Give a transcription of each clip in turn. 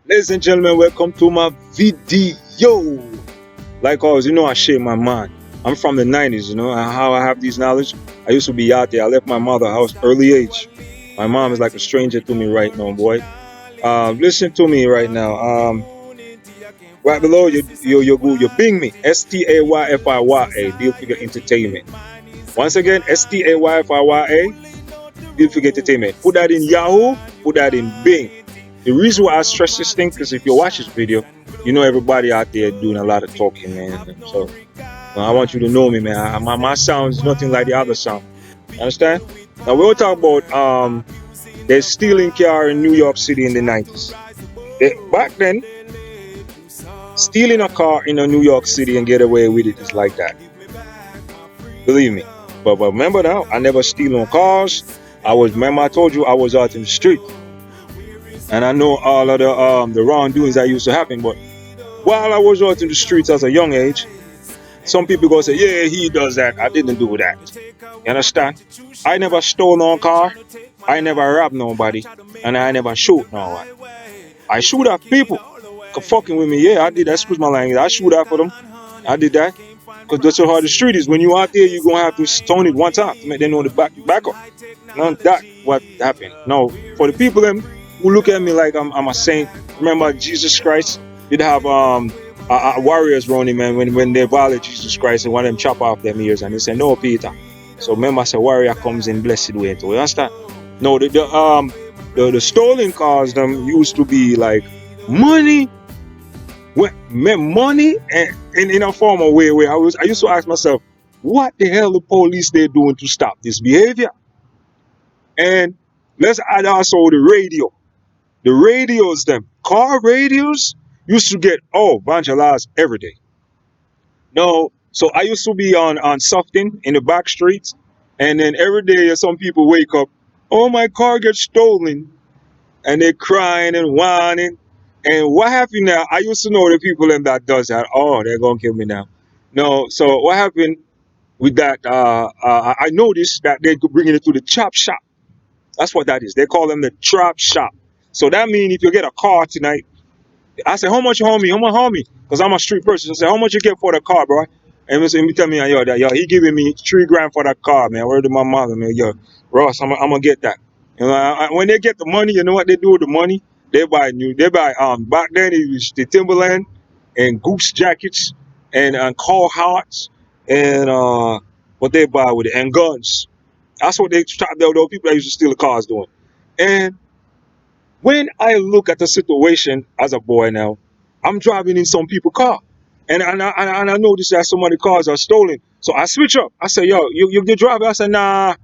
Ladies and gentlemen, welcome to my video. Like always, I share my mind. I'm from the 90s, and how I have these knowledge. I used to be out there. I left my mother house early age. My mom is like a stranger to me right now, boy. Listen to me right now. Right below you bing me. STAYFIYA, Deal Figure Entertainment. Once again, STAYFIYA, Deal Figure Entertainment. Put that in Yahoo, put that in Bing. The reason why I stress this thing, because if you watch this video, everybody out there doing a lot of talking, man. So I want you to know me, man. My sound is nothing like the other sound. Understand? Now we'll talk about the stealing car in New York City in the 90s. Back then, stealing a car in a New York City and get away with it is like that. Believe me. But remember now, I never steal no cars. Remember I told you I was out in the street. And I know all of the wrongdoings that used to happen, but while I was out in the streets as a young age, some people go say, yeah, he does that. I didn't do that. You understand? I never stole no car. I never robbed nobody. And I never shoot no one. I shoot at people. Fucking with me, yeah, I did that. Excuse my language. I shoot at for them. I did that. Because that's how the street is. When you out there, you're going to have to stone it one time to make them know the back up. None of that what happened. No, for the people them who look at me like I'm a saint, remember Jesus Christ did have warriors around him, man, when they violate Jesus Christ and want them chop off their ears, and he said, no, Peter. So remember, I said, warrior comes in blessed way too. You understand? No, the stolen cars them used to be like money, money, and in a formal way where I used to ask myself, what the hell the police they doing to stop this behavior? And let's add also the radio. The radios, them car radios, used to get vandalized every day. No, so I used to be on something in the back streets, and then every day some people wake up, oh, my car gets stolen, and they're crying and whining. And what happened now? I used to know the people in that does that. Oh, they're gonna kill me now. No, so what happened with that? I noticed that they could bring it to the chop shop. That's what that is. They call them the trap shop. So that means if you get a car tonight, I say, how much you homie? How much homie? Because I'm a street person. I say, how much you get for the car, bro? And he tell me, yo, he giving me 3 grand for that car, man. Where did my mother, man? Yo, Ross, I'm gonna get that. When they get the money, you know what they do with the money? They buy back then it was the Timberland and goose jackets and car hearts and what they buy with it and guns. That's what they try. Those people that used to steal the cars doing. And when I look at the situation as a boy now, I'm driving in some people's car, and I notice that some of the cars are stolen. So I switch up. I say, yo, you drive? I say, nah.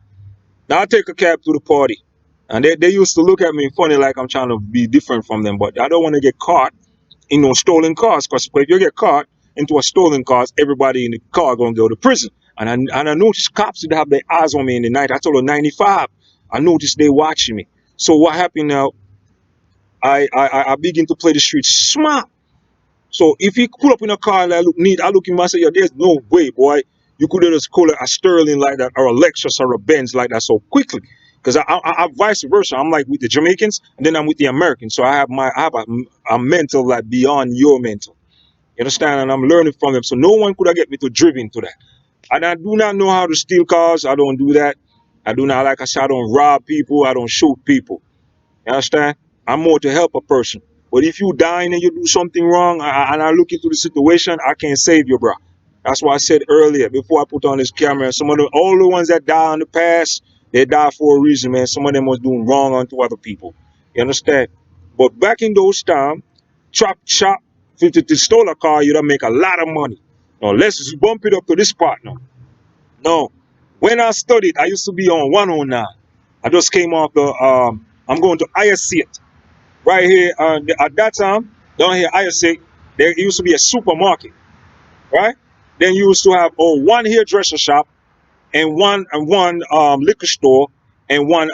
Now I take a cab to the party, and they used to look at me funny like I'm trying to be different from them, but I don't want to get caught in no stolen cars, because if you get caught into a stolen cars, everybody in the car gonna go to prison. And I noticed cops did have their eyes on me in the night. I told them 95. I noticed they watching me. So what happened now? I begin to play the street smart. So if he pull up in a car and I look neat, I look in myself, yeah, there's no way, boy, you could have just call it a Sterling like that or a Lexus or a Benz like that so quickly. Because I'm vice versa. I'm like with the Jamaicans and then I'm with the Americans. So I have a mental like beyond your mental. You understand? And I'm learning from them. So no one could have get me to driven to that. And I do not know how to steal cars. I don't do that. I do not, like I said, I don't rob people. I don't shoot people. You understand? I'm more to help a person. But if you dying and you do something wrong, and I look into the situation, I can't save you, bro. That's why I said earlier, before I put on this camera, all the ones that die in the past, they die for a reason, man. Some of them was doing wrong unto other people. You understand? But back in those times, chop chop, if you stole a car, you'd make a lot of money. Now let's just bump it up to this part now. No, when I studied, I used to be on 109. I just came off I'm going to ISC right here. At that time, down here, ISC, there used to be a supermarket, right? Then you used to have one hairdresser shop and one liquor store and one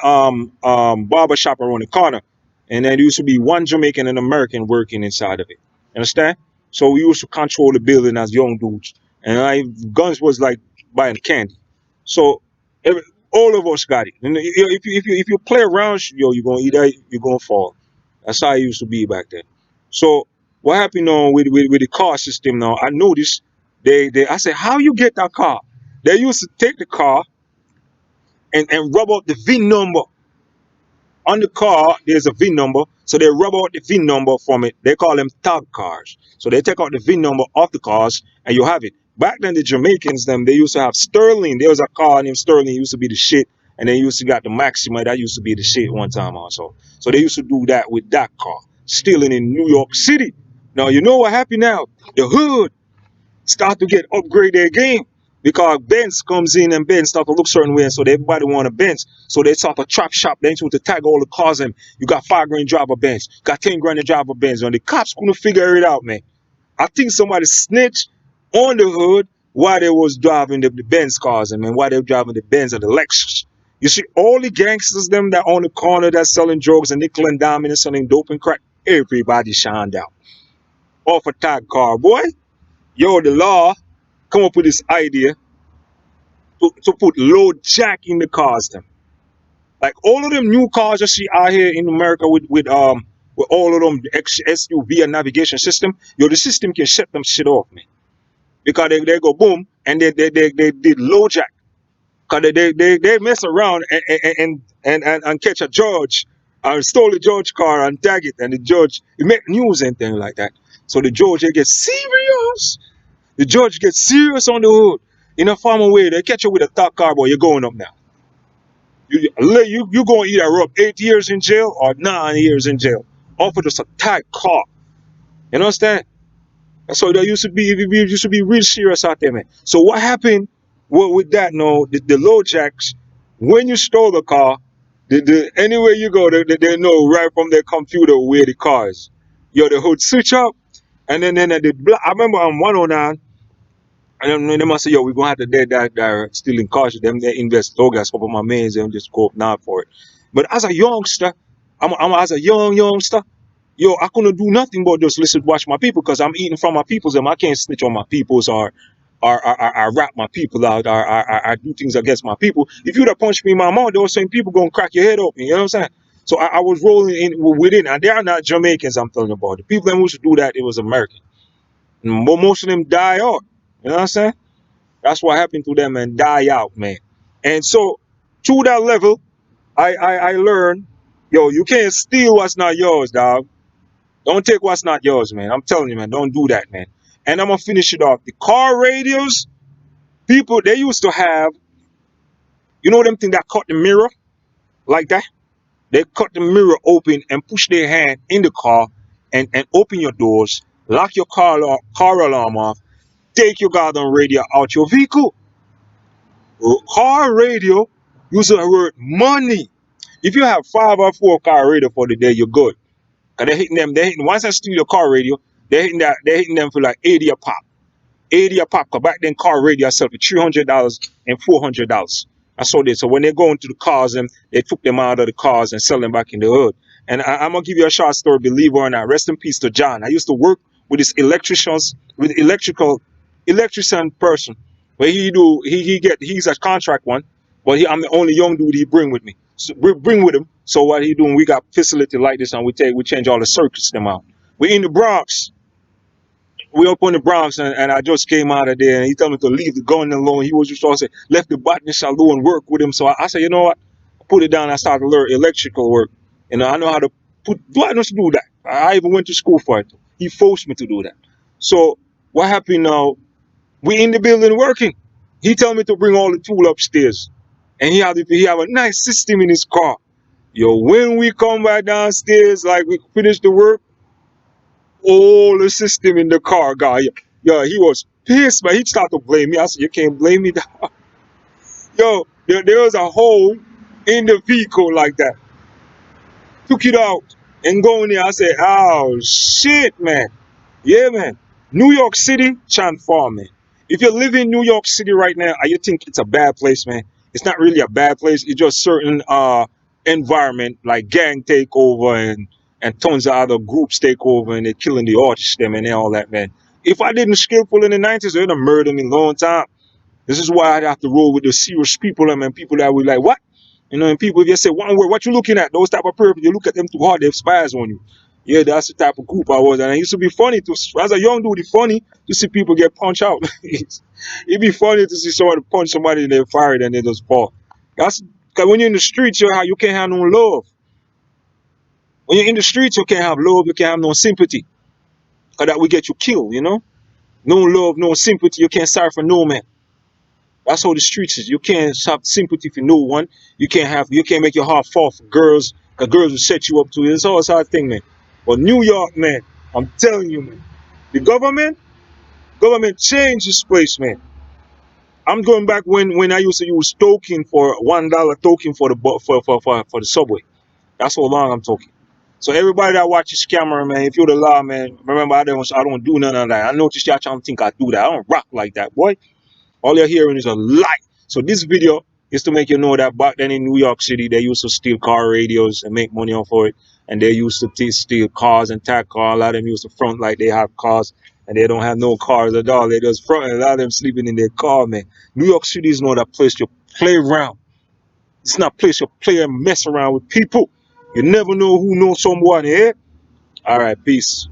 barber shop around the corner. And then there used to be one Jamaican and American working inside of it. Understand? So we used to control the building as young dudes. And guns was like buying candy. So every, all of us got it. And if you play around, yo, you're gonna eat that, you're gonna fall. That's how it used to be back then. So what happened now with the car system now? I noticed I said, how you get that car? They used to take the car and rub out the VIN number. On the car, there's a VIN number, so they rub out the VIN number from it. They call them tag cars. So they take out the VIN number off the cars, and you have it. Back then, the Jamaicans, they used to have Sterling. There was a car named Sterling, used to be the shit, and they used to got the Maxima, that used to be the shit one time also. So they used to do that with that car, stealing in New York City. Now, you know what happened now? The hood start to get upgrade their game because Benz comes in and Benz start to look certain way, so everybody want a Benz. So they start a trap shop. They want to tag all the cars in. You got 5 grand driver Benz, got 10 grand driver Benz, and the cops couldn't figure it out, man. I think somebody snitched on the hood while they was driving the Benz cars, and man, while they were driving the Benz and the Lexus. You see, all the gangsters, them that on the corner that's selling drugs and nickel and diamond and selling dope and crack, everybody shined out off a tag car, boy. Yo, the law come up with this idea to put low jack in the cars them. Like all of them new cars you see out here in America with all of them SUV and navigation system, yo, the system can shut them shit off, man. Because they go boom and they did low jack. Cause they mess around and catch a judge and stole the judge car and tag it, and the judge it make news and things like that. So the judge they get serious. The judge gets serious on the hood. In a formal way, they catch you with a top car, boy, you're going up now. You going to either rub 8 years in jail or 9 years in jail. Off of just a tight car. You understand? So there used to be real serious out there, man. So what happened with that? No, the low jacks. When you stole the car, anywhere you go, they know right from their computer where the car is. Yo, the hood switch up, and then I remember on 109. And then they must say, yo, we're gonna have to dead that stealing cars. Them they invest gas couple of my mains and just go up now for it. But as a youngster, I'm as a youngster, yo, I couldn't do nothing but just listen, watch my people, because I'm eating from my peoples and I can't snitch on my peoples or rap my people out or do things against my people. If you'd have punched me in my mouth, those same people gonna crack your head open. You know what I'm saying? So I was rolling in within, and they are not Jamaicans. I'm telling you about the people that used to do that. It was American. And most of them die out. You know what I'm saying? That's what happened to them and die out, man. And so through that level, I learned, yo, you can't steal what's not yours, dog. Don't take what's not yours, man. I'm telling you, man, don't do that, man. And I'm gonna finish it off. The car radios, people they used to have, you know them thing that cut the mirror like that? They cut the mirror open and push their hand in the car and open your doors, lock your car alarm off, take your goddamn radio out your vehicle. Car radio used to worth money. If you have 5 or 4 car radio for the day, you're good. And they hitting once I steal your car radio, they're hitting them for like 80 a pop. 80 a pop. Cause back then car radio sell for $300 and $400. I saw this. So when they go into the cars and they took them out of the cars and sell them back in the hood. And I'm gonna give you a short story, believe it or not. Rest in peace to John. I used to work with this electrician person. Where he's a contract one, but I'm the only young dude he bring with me. So we bring with him. So what he doing? We got facility like this, and we change all the circuits them out. We in the Bronx. We up on the Bronx, and I just came out of there, and he told me to leave the gun alone. He was just trying to say, left the botany shallow and work with him. So I said, you know what? I put it down. I started to learn electrical work. You know, I know how to I know to do that. I even went to school for it. He forced me to do that. So what happened now? We in the building working. He tell me to bring all the tool upstairs, and he have a nice system in his car. Yo, when we come back downstairs, like we finish the work, all the system in the car, guy. Yo, he was pissed, but he started to blame me. I said, you can't blame me. Yo, there was a hole in the vehicle like that. Took it out and go in there. I said, oh shit, man. Yeah, man. New York City, transform, man. If you live in New York City right now and you think it's a bad place, man, it's not really a bad place. It's just certain environment like gang takeover and tons of other groups take over and they're killing the artists them and all that, man. If I didn't skillful in the 90s, they'd have murdered me a long time. This is why I'd have to roll with the serious people, and people that would like, what? You know, and people, if you say one word, what you looking at? Those type of people, you look at them too hard, they have spies on you. Yeah, that's the type of group I was. And it used to be funny to, as a young dude, it's funny to see people get punched out. It'd be funny to see somebody punch somebody and they fire it and they just fall. That's because when you're in the streets, you can't have no love. When you're in the streets, you can't have love, you can't have no sympathy. Because that will get you killed, you know? No love, no sympathy, you can't sorry for no man. That's how the streets is. You can't have sympathy for no one. You can't make your heart fall for girls, because girls will set you up to it. It's all sort of thing, man. But New York, man, I'm telling you, man, the government changed this place, man. I'm going back when I used to use token for $1 token for the for the subway. That's how long I'm talking. So everybody that watches camera, man, if you're the law, man, remember I don't do none of that. I noticed y'all trying to think I do that. I don't rock like that, boy. All you're hearing is a lie. So this video is to make you know that back then in New York City, they used to steal car radios and make money off of it. And they used to steal cars and tag cars. A lot of them used to front like they have cars and they don't have no cars at all. They just front and a lot of them sleeping in their car, man. New York City is not a place to play around. It's not a place to play and mess around with people. You never know who knows someone here. All right, peace.